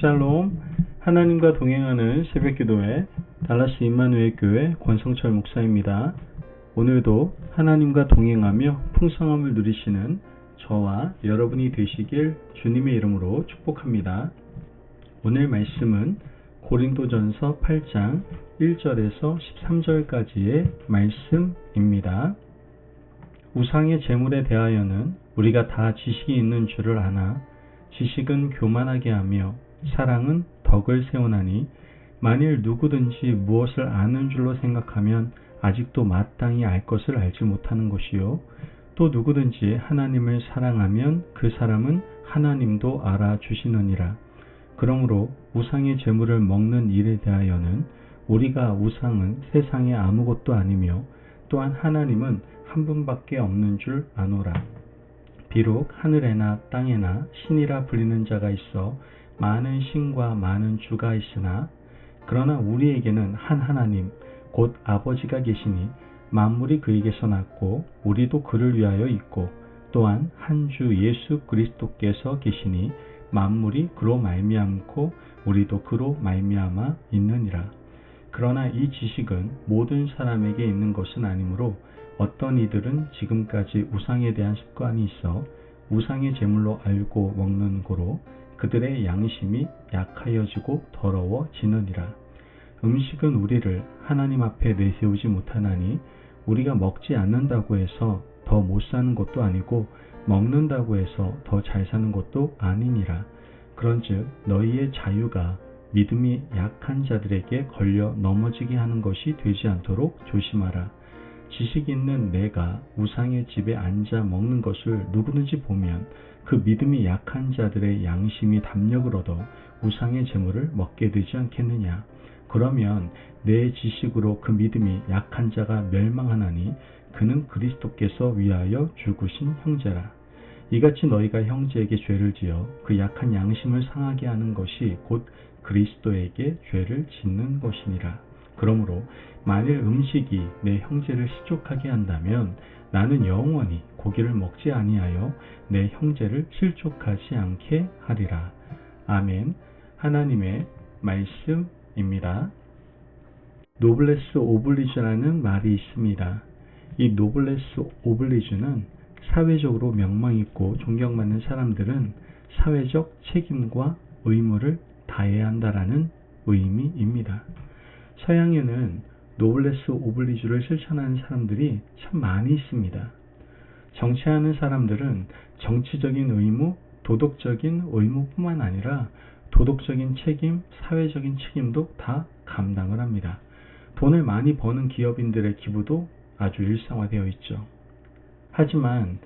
샬롬. 하나님과 동행하는 새벽기도회 달라스 임마누엘 교회 권성철 목사입니다. 오늘도 하나님과 동행하며 풍성함을 누리시는 저와 여러분이 되시길 주님의 이름으로 축복합니다. 오늘 말씀은 고린도전서 8장 1절에서 13절까지의 말씀입니다. 우상의 제물에 대하여는 우리가 다 지식이 있는 줄을 아나 지식은 교만하게 하며 사랑은 덕을 세우나니 만일 누구든지 무엇을 아는 줄로 생각하면 아직도 마땅히 알 것을 알지 못하는 것이요 또 누구든지 하나님을 사랑하면 그 사람은 하나님도 알아주시느니라. 그러므로 우상의 제물을 먹는 일에 대하여는 우리가 우상은 세상에 아무것도 아니며 또한 하나님은 한 분밖에 없는 줄 아노라. 비록 하늘에나 땅에나 신이라 불리는 자가 있어 많은 신과 많은 주가 있으나 그러나 우리에게는 한 하나님 곧 아버지가 계시니 만물이 그에게서 났고 우리도 그를 위하여 있고 또한 한 주 예수 그리스도께서 계시니 만물이 그로 말미암고 우리도 그로 말미암아 있느니라. 그러나 이 지식은 모든 사람에게 있는 것은 아니므로 어떤 이들은 지금까지 우상에 대한 습관이 있어 우상의 제물로 알고 먹는 고로 그들의 양심이 약하여지고 더러워지느니라. 음식은 우리를 하나님 앞에 내세우지 못하나니 우리가 먹지 않는다고 해서 더 못 사는 것도 아니고 먹는다고 해서 더 잘 사는 것도 아니니라. 그런즉 너희의 자유가 믿음이 약한 자들에게 걸려 넘어지게 하는 것이 되지 않도록 조심하라. 지식 있는 내가 우상의 집에 앉아 먹는 것을 누구든지 보면 그 믿음이 약한 자들의 양심이 담력을 얻어 우상의 제물을 먹게 되지 않겠느냐. 그러면 내 지식으로 그 믿음이 약한 자가 멸망하나니 그는 그리스도께서 위하여 죽으신 형제라. 이같이 너희가 형제에게 죄를 지어 그 약한 양심을 상하게 하는 것이 곧 그리스도에게 죄를 짓는 것이니라. 그러므로 만일 음식이 내 형제를 실족하게 한다면 나는 영원히 고기를 먹지 아니하여 내 형제를 실족하지 않게 하리라. 아멘. 하나님의 말씀입니다. 노블레스 오블리주라는 말이 있습니다. 이 노블레스 오블리주는 사회적으로 명망있고 존경받는 사람들은 사회적 책임과 의무를 다해야 한다라는 의미입니다. 서양에는 노블레스 오블리주를 실천하는 사람들이 참 많이 있습니다. 정치하는 사람들은 정치적인 의무, 도덕적인 의무뿐만 아니라 도덕적인 책임, 사회적인 책임도 다 감당을 합니다. 돈을 많이 버는 기업인들의 기부도 아주 일상화되어 있죠. 하지만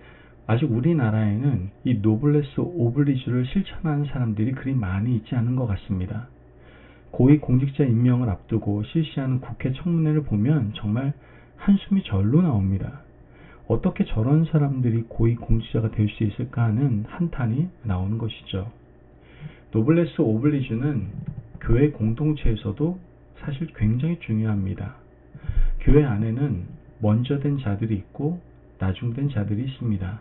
아직 우리나라에는 이 노블레스 오블리주를 실천하는 사람들이 그리 많이 있지 않은 것 같습니다. 고위 공직자 임명을 앞두고 실시하는 국회 청문회를 보면 정말 한숨이 절로 나옵니다. 어떻게 저런 사람들이 고위 공직자가 될 수 있을까 하는 한탄이 나오는 것이죠. 노블레스 오블리주는 교회 공동체에서도 사실 굉장히 중요합니다. 교회 안에는 먼저 된 자들이 있고 나중된 자들이 있습니다.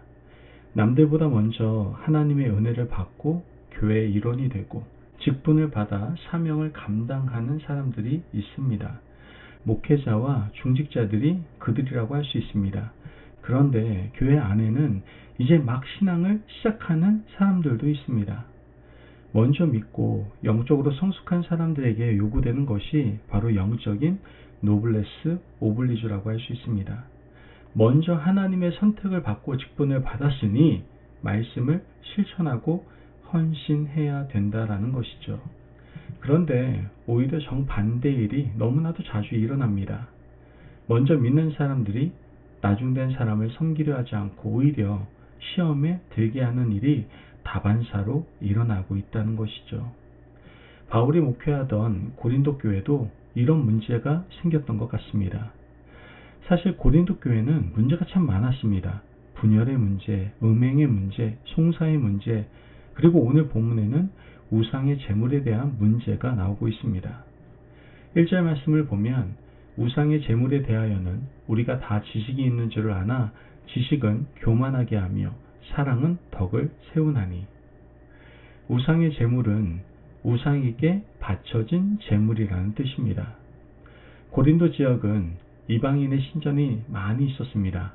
남들보다 먼저 하나님의 은혜를 받고 교회의 일원이 되고 직분을 받아 사명을 감당하는 사람들이 있습니다. 목회자와 중직자들이 그들이라고 할 수 있습니다. 그런데 교회 안에는 이제 막 신앙을 시작하는 사람들도 있습니다. 먼저 믿고 영적으로 성숙한 사람들에게 요구되는 것이 바로 영적인 노블레스 오블리주라고 할 수 있습니다. 먼저 하나님의 선택을 받고 직분을 받았으니 말씀을 실천하고 헌신해야 된다라는 것이죠. 그런데 오히려 정반대의 일이 너무나도 자주 일어납니다. 먼저 믿는 사람들이 나중된 사람을 섬기려 하지 않고 오히려 시험에 들게 하는 일이 다반사로 일어나고 있다는 것이죠. 바울이 목회하던 고린도 교회도 이런 문제가 생겼던 것 같습니다. 사실 고린도 교회는 문제가 참 많았습니다. 분열의 문제, 음행의 문제, 송사의 문제, 그리고 오늘 본문에는 우상의 제물에 대한 문제가 나오고 있습니다. 1절 말씀을 보면 우상의 제물에 대하여는 우리가 다 지식이 있는 줄을 아나 지식은 교만하게 하며 사랑은 덕을 세우나니. 우상의 제물은 우상에게 바쳐진 제물이라는 뜻입니다. 고린도 지역은 이방인의 신전이 많이 있었습니다.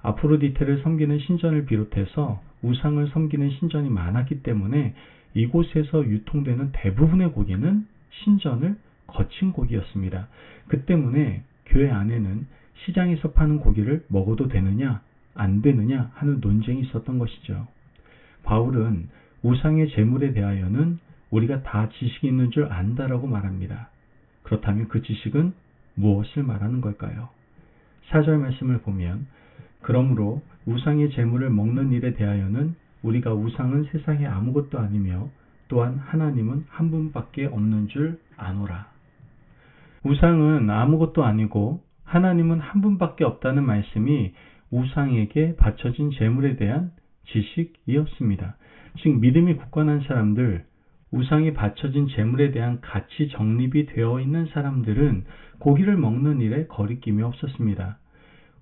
아프로디테를 섬기는 신전을 비롯해서 우상을 섬기는 신전이 많았기 때문에 이곳에서 유통되는 대부분의 고기는 신전을 거친 고기였습니다. 그 때문에 교회 안에는 시장에서 파는 고기를 먹어도 되느냐 안 되느냐 하는 논쟁이 있었던 것이죠. 바울은 우상의 제물에 대하여는 우리가 다 지식이 있는 줄 안다라고 말합니다. 그렇다면 그 지식은 무엇을 말하는 걸까요? 4절 말씀을 보면 그러므로 우상의 제물을 먹는 일에 대하여는 우리가 우상은 세상에 아무것도 아니며 또한 하나님은 한 분밖에 없는 줄 아노라. 우상은 아무것도 아니고 하나님은 한 분밖에 없다는 말씀이 우상에게 바쳐진 제물에 대한 지식이었습니다. 즉 믿음이 굳건한 사람들, 우상이 바쳐진 제물에 대한 가치 정립이 되어 있는 사람들은 고기를 먹는 일에 거리낌이 없었습니다.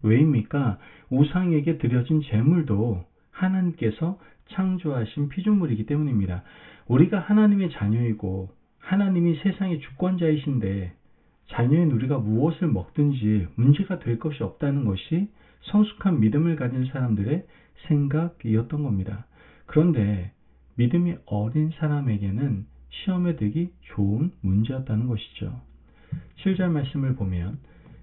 왜입니까? 우상에게 드려진 제물도 하나님께서 창조하신 피조물이기 때문입니다. 우리가 하나님의 자녀이고 하나님이 세상의 주권자이신데 자녀인 우리가 무엇을 먹든지 문제가 될 것이 없다는 것이 성숙한 믿음을 가진 사람들의 생각이었던 겁니다. 그런데 믿음이 어린 사람에게는 시험에 들기 좋은 문제였다는 것이죠. 7절 말씀을 보면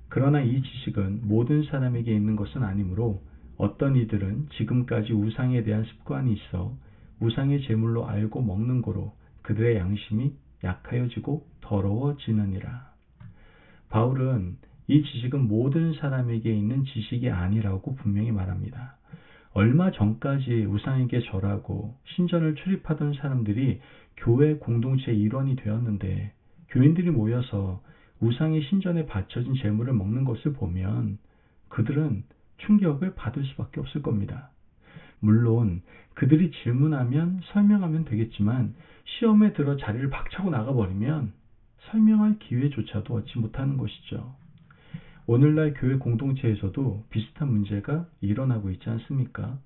그러나 이 지식은 모든 사람에게 있는 것은 아니므로 어떤 이들은 지금까지 우상에 대한 습관이 있어 우상의 제물로 알고 먹는 고로 그들의 양심이 약하여지고 더러워지느니라. 바울은 이 지식은 모든 사람에게 있는 지식이 아니라고 분명히 말합니다. 얼마 전까지 우상에게 절하고 신전을 출입하던 사람들이 교회 공동체의 일원이 되었는데 교인들이 모여서 우상의 신전에 바쳐진 제물을 먹는 것을 보면 그들은 충격을 받을 수밖에 없을 겁니다. 물론 그들이 질문하면 설명하면 되겠지만 시험에 들어 자리를 박차고 나가버리면 설명할 기회조차도 얻지 못하는 것이죠. 오늘날 교회 공동체에서도 비슷한 문제가 일어나고 있지 않습니까?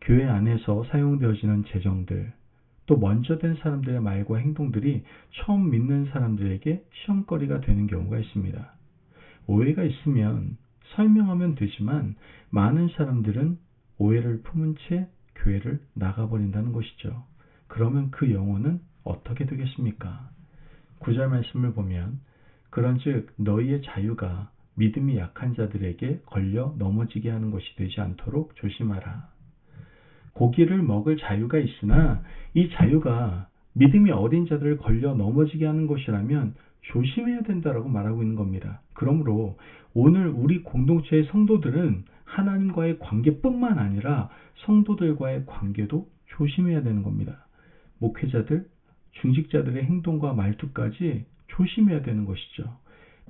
교회 안에서 사용되어지는 재정들, 또 먼저 된 사람들의 말과 행동들이 처음 믿는 사람들에게 시험거리가 되는 경우가 있습니다. 오해가 있으면 설명하면 되지만 많은 사람들은 오해를 품은 채 교회를 나가버린다는 것이죠. 그러면 그 영혼은 어떻게 되겠습니까? 9절 말씀을 보면 그런즉 너희의 자유가 믿음이 약한 자들에게 걸려 넘어지게 하는 것이 되지 않도록 조심하라. 고기를 먹을 자유가 있으나 이 자유가 믿음이 어린 자들을 걸려 넘어지게 하는 것이라면 조심해야 된다라고 말하고 있는 겁니다. 그러므로 오늘 우리 공동체의 성도들은 하나님과의 관계뿐만 아니라 성도들과의 관계도 조심해야 되는 겁니다. 목회자들, 중직자들의 행동과 말투까지 조심해야 되는 것이죠.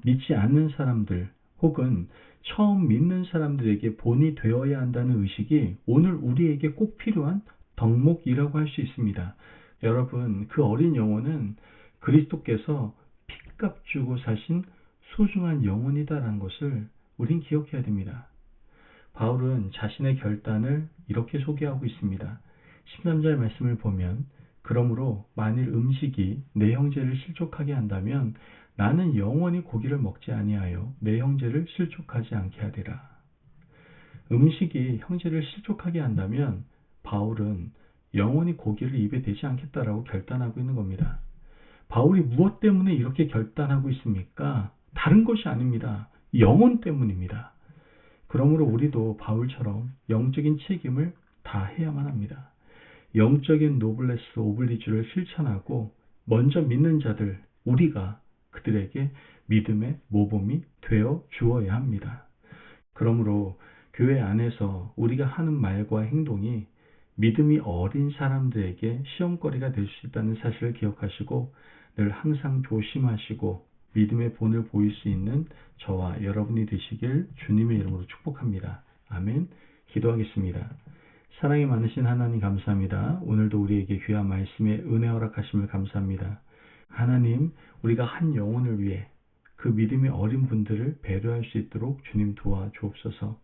믿지 않는 사람들 혹은 처음 믿는 사람들에게 본이 되어야 한다는 의식이 오늘 우리에게 꼭 필요한 덕목이라고 할 수 있습니다. 여러분, 그 어린 영혼은 그리스도께서 핏값 주고 사신 소중한 영혼이다라는 것을 우린 기억해야 됩니다. 바울은 자신의 결단을 이렇게 소개하고 있습니다. 13절 말씀을 보면 그러므로 만일 음식이 내 형제를 실족하게 한다면 나는 영원히 고기를 먹지 아니하여 내 형제를 실족하지 않게 하리라. 음식이 형제를 실족하게 한다면 바울은 영원히 고기를 입에 대지 않겠다라고 결단하고 있는 겁니다. 바울이 무엇 때문에 이렇게 결단하고 있습니까? 다른 것이 아닙니다. 영혼 때문입니다. 그러므로 우리도 바울처럼 영적인 책임을 다해야만 합니다. 영적인 노블레스 오블리주를 실천하고 먼저 믿는 자들, 우리가 그들에게 믿음의 모범이 되어 주어야 합니다. 그러므로 교회 안에서 우리가 하는 말과 행동이 믿음이 어린 사람들에게 시험거리가 될 수 있다는 사실을 기억하시고 늘 항상 조심하시고 믿음의 본을 보일 수 있는 저와 여러분이 되시길 주님의 이름으로 축복합니다. 아멘. 기도하겠습니다. 사랑이 많으신 하나님 감사합니다. 오늘도 우리에게 귀한 말씀에 은혜 허락하심을 감사합니다. 하나님, 우리가 한 영혼을 위해 그 믿음이 어린 분들을 배려할 수 있도록 주님 도와주옵소서.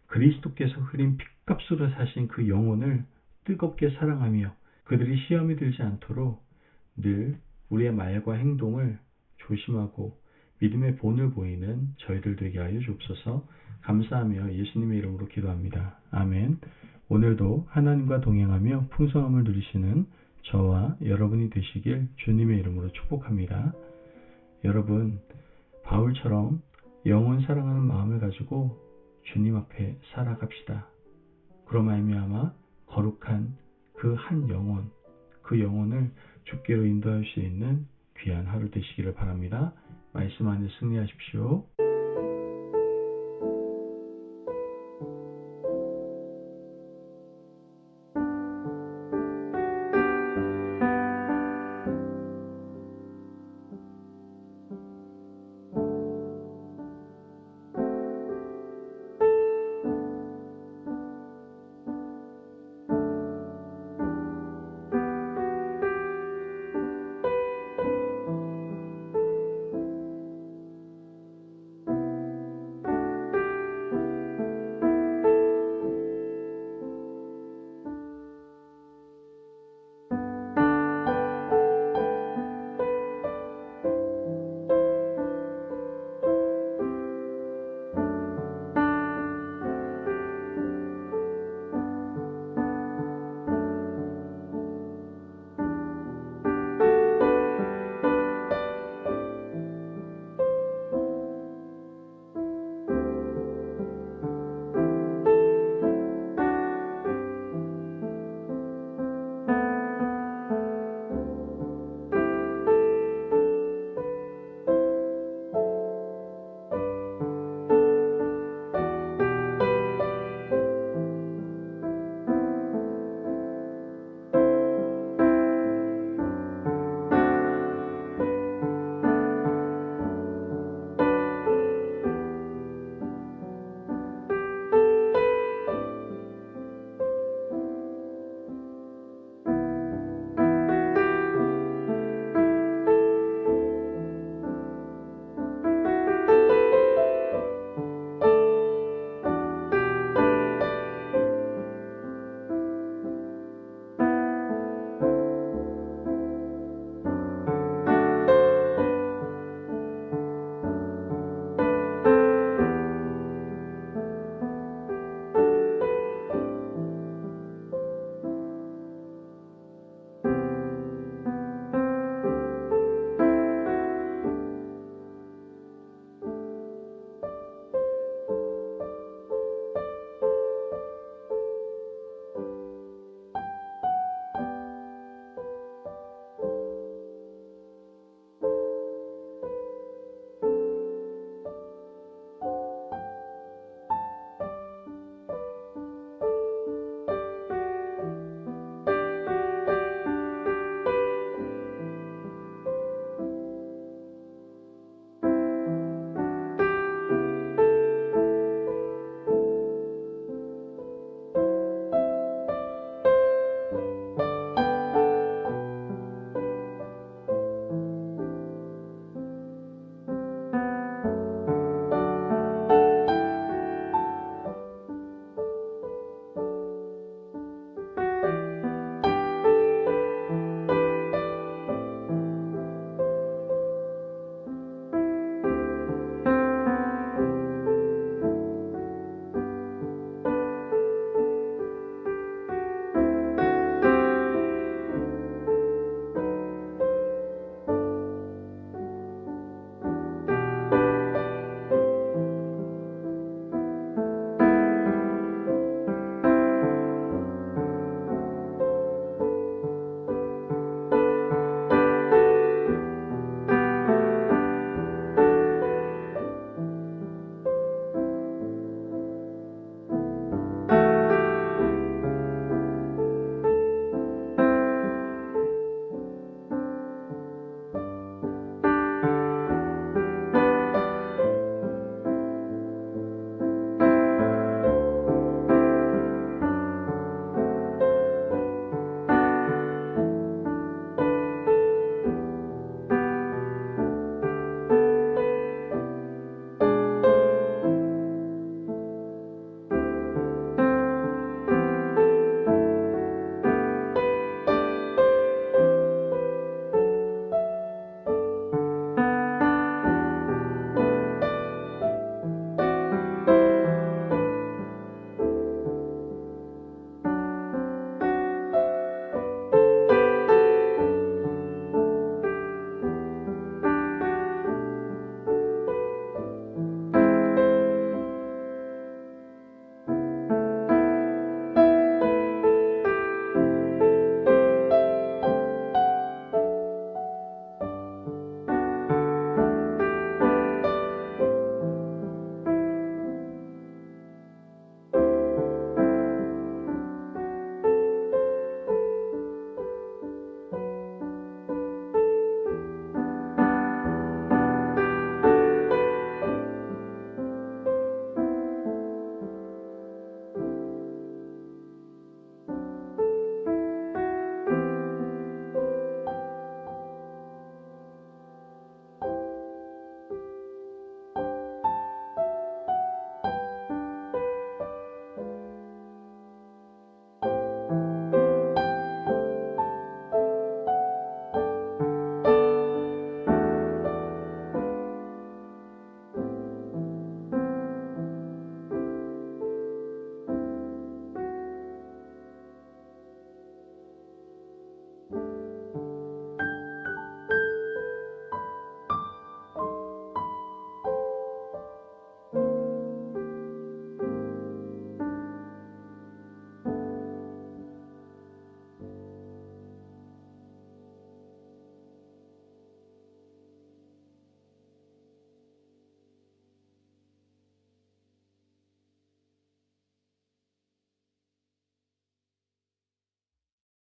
그리스도께서 흘린 핏값으로 사신 그 영혼을 뜨겁게 사랑하며 그들이 시험이 들지 않도록 늘 우리의 말과 행동을 조심하고 믿음의 본을 보이는 저희들 되게 하여 주옵소서. 감사하며 예수님의 이름으로 기도합니다. 아멘. 오늘도 하나님과 동행하며 풍성함을 누리시는 저와 여러분이 되시길 주님의 이름으로 축복합니다. 여러분, 바울처럼 영원 사랑하는 마음을 가지고 주님 앞에 살아갑시다. 그로 말미암아 거룩한 그 한 영혼, 그 영혼을 주께로 인도할 수 있는 귀한 하루 되시기를 바랍니다. 말씀 안에 승리하십시오.